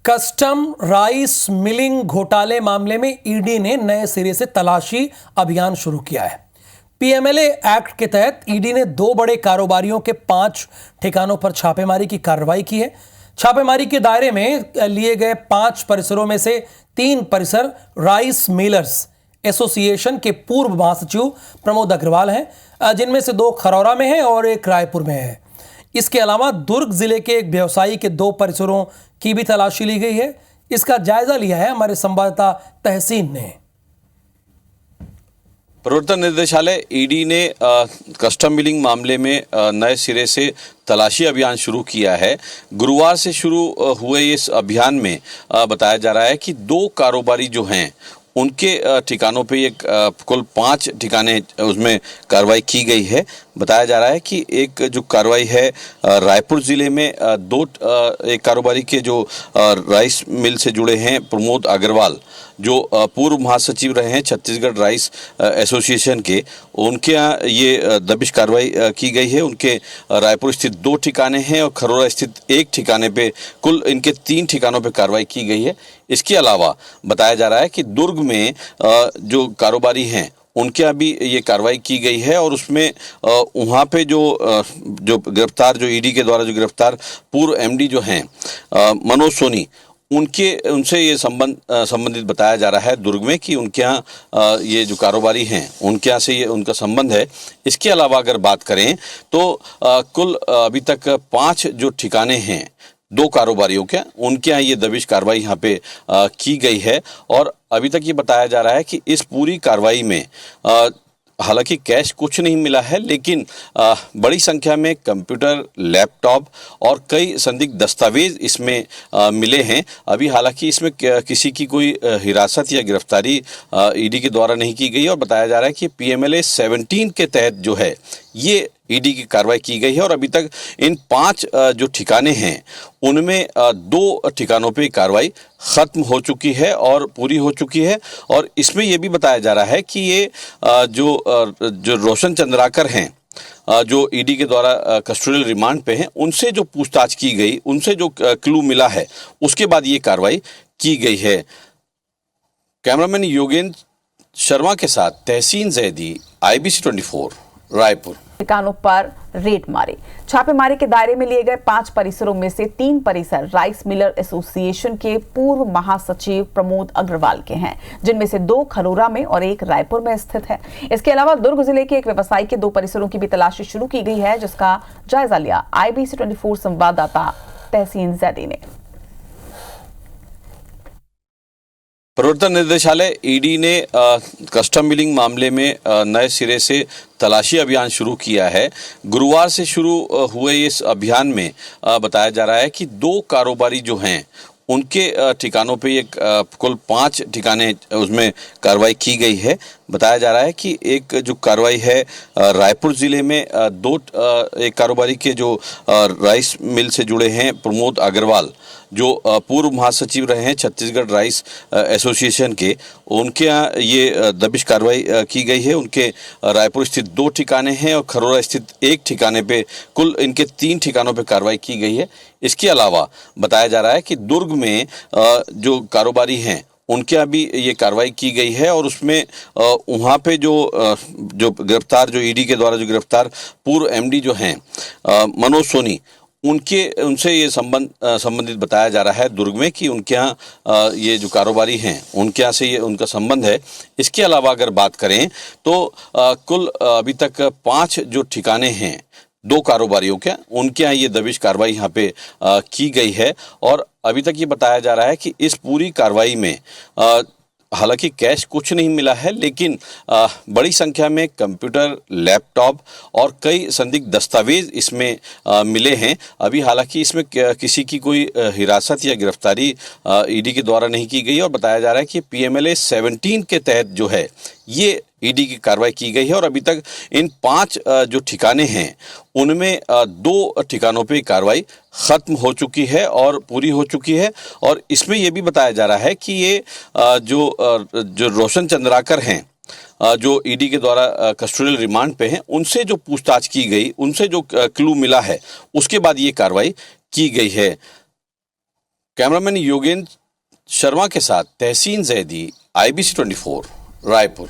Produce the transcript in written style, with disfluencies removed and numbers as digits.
Custom rice milling घोटाले मामले में ईडी ने नए सिरे से तलाशी अभियान शुरू किया है। पीएमएलए एक्ट के तहत ईडी ने 2 बड़े कारोबारियों के 5 ठिकानों पर छापेमारी की कार्रवाई की है। छापेमारी के दायरे में लिए गए 5 परिसरों में से 3 परिसर राइस मिलर्स एसोसिएशन के पूर्व महासचिव प्रमोद अग्रवाल हैं, जिनमें से 2 खरौरा में हैं और 1 रायपुर में है। इसके अलावा दुर्ग जिले के एक व्यवसायी के 2 परिसरों की भी तलाशी ली गई है। इसका जायजा लिया है हमारे संवाददाता तहसीन ने। प्रवर्तन निदेशालय ईडी ने कस्टम मिलिंग मामले में नए सिरे से तलाशी अभियान शुरू किया है। गुरुवार से शुरू हुए इस अभियान में बताया जा रहा है कि 2 कारोबारी जो हैं उनके ठिकानों पे एक कुल 5 ठिकाने उसमें कार्रवाई की गई है। बताया जा रहा है कि एक जो कार्रवाई है रायपुर ज़िले में एक कारोबारी के जो राइस मिल से जुड़े हैं प्रमोद अग्रवाल, जो पूर्व महासचिव रहे हैं छत्तीसगढ़ राइस एसोसिएशन के, उनके यहाँ ये दबिश कार्रवाई की गई है। उनके रायपुर स्थित 2 ठिकाने हैं और खरोरा स्थित 1 ठिकाने पे कुल इनके 3 ठिकानों पे कार्रवाई की गई है। इसके अलावा बताया जा रहा है कि दुर्ग में जो कारोबारी हैं उनके यहाँ भी ये कार्रवाई की गई है और उसमें वहाँ पे जो गिरफ्तार, जो ईडी के द्वारा जो गिरफ्तार पूर्व एमडी जो हैं मनोज सोनी, उनसे ये संबंधित बताया जा रहा है दुर्ग में कि उनके यहाँ ये जो कारोबारी हैं उनके यहाँ से ये उनका संबंध है। इसके अलावा अगर बात करें तो कुल अभी तक 5 जो ठिकाने हैं 2 कारोबारियों के, उनके यहाँ ये दबिश कार्रवाई यहाँ पे की गई है। और अभी तक ये बताया जा रहा है कि इस पूरी कार्रवाई में हालांकि कैश कुछ नहीं मिला है, लेकिन बड़ी संख्या में कंप्यूटर, लैपटॉप और कई संदिग्ध दस्तावेज इसमें मिले हैं। अभी हालांकि इसमें किसी की कोई हिरासत या गिरफ्तारी ईडी के द्वारा नहीं की गई और बताया जा रहा है कि पीएमएलए 17 के तहत जो है ये ईडी की कार्रवाई की गई है। और अभी तक इन 5 जो ठिकाने हैं उनमें 2 ठिकानों पे कार्रवाई खत्म हो चुकी है और पूरी हो चुकी है। और इसमें यह भी बताया जा रहा है कि ये जो रोशन चंद्राकर हैं, जो ईडी के द्वारा कस्टोडियल रिमांड पे हैं, उनसे जो पूछताछ की गई, उनसे जो क्लू मिला है, उसके बाद ये कार्रवाई की गई है। कैमरामैन योगेंद्र शर्मा के साथ तहसीन जैदी, IBC 24 रायपुर। ठिकानों पर रेड मारे। छापेमारी के दायरे में लिए गए 5 परिसरों में से 3 परिसर राइस मिलर एसोसिएशन के पूर्व महासचिव प्रमोद अग्रवाल के हैं, जिनमें से 2 खरोरा में और 1 रायपुर में स्थित है। इसके अलावा दुर्ग जिले के एक व्यवसायी के 2 परिसरों की भी तलाशी शुरू की गई है, जिसका जायजा लिया IBC 24 संवाददाता तहसीन जैदी ने। प्रवर्तन निदेशालय ईडी ने कस्टम मिलिंग मामले में नए सिरे से तलाशी अभियान शुरू किया है। गुरुवार से शुरू हुए इस अभियान में बताया जा रहा है कि 2 कारोबारी जो हैं उनके ठिकानों पे एक कुल 5 ठिकाने उसमें कार्रवाई की गई है। बताया जा रहा है कि एक जो कार्रवाई है रायपुर ज़िले में एक कारोबारी के जो राइस मिल से जुड़े हैं प्रमोद अग्रवाल, जो पूर्व महासचिव रहे हैं छत्तीसगढ़ राइस एसोसिएशन के, उनके यहाँ ये दबिश कार्रवाई की गई है। उनके रायपुर स्थित 2 ठिकाने हैं और खरोरा स्थित 1 ठिकाने पे कुल इनके 3 ठिकानों पे कार्रवाई की गई है। इसके अलावा बताया जा रहा है कि दुर्ग में जो कारोबारी हैं उनके यहाँ भी ये कार्रवाई की गई है और उसमें वहाँ पे जो गिरफ्तार, जो ईडी के द्वारा जो गिरफ्तार पूर्व एमडी जो हैं मनोज सोनी, उनसे ये संबंधित बताया जा रहा है दुर्ग में कि उनके यहाँ ये जो कारोबारी हैं उनके यहाँ से ये उनका संबंध है। इसके अलावा अगर बात करें तो कुल अभी तक 5 जो ठिकाने हैं 2 कारोबारियों के, उनके यहाँ ये दबिश कार्रवाई यहाँ पे की गई है। और अभी तक ये बताया जा रहा है कि इस पूरी कार्रवाई में हालांकि कैश कुछ नहीं मिला है, लेकिन बड़ी संख्या में कंप्यूटर, लैपटॉप और कई संदिग्ध दस्तावेज इसमें मिले हैं। अभी हालांकि इसमें किसी की कोई हिरासत या गिरफ्तारी ईडी के द्वारा नहीं की गई और बताया जा रहा है कि पीएमएलए 17 के तहत जो है ये ईडी की कार्रवाई की गई है। और अभी तक इन 5 जो ठिकाने हैं उनमें 2 ठिकानों पे कार्रवाई खत्म हो चुकी है और पूरी हो चुकी है। और इसमें यह भी बताया जा रहा है कि ये जो रोशन चंद्राकर हैं, जो ईडी के द्वारा कस्टोडियल रिमांड पे हैं, उनसे जो पूछताछ की गई, उनसे जो क्लू मिला है, उसके बाद ये कार्रवाई की गई है। कैमरामैन योगेंद्र शर्मा के साथ तहसीन जैदी, IBC 24 रायपुर।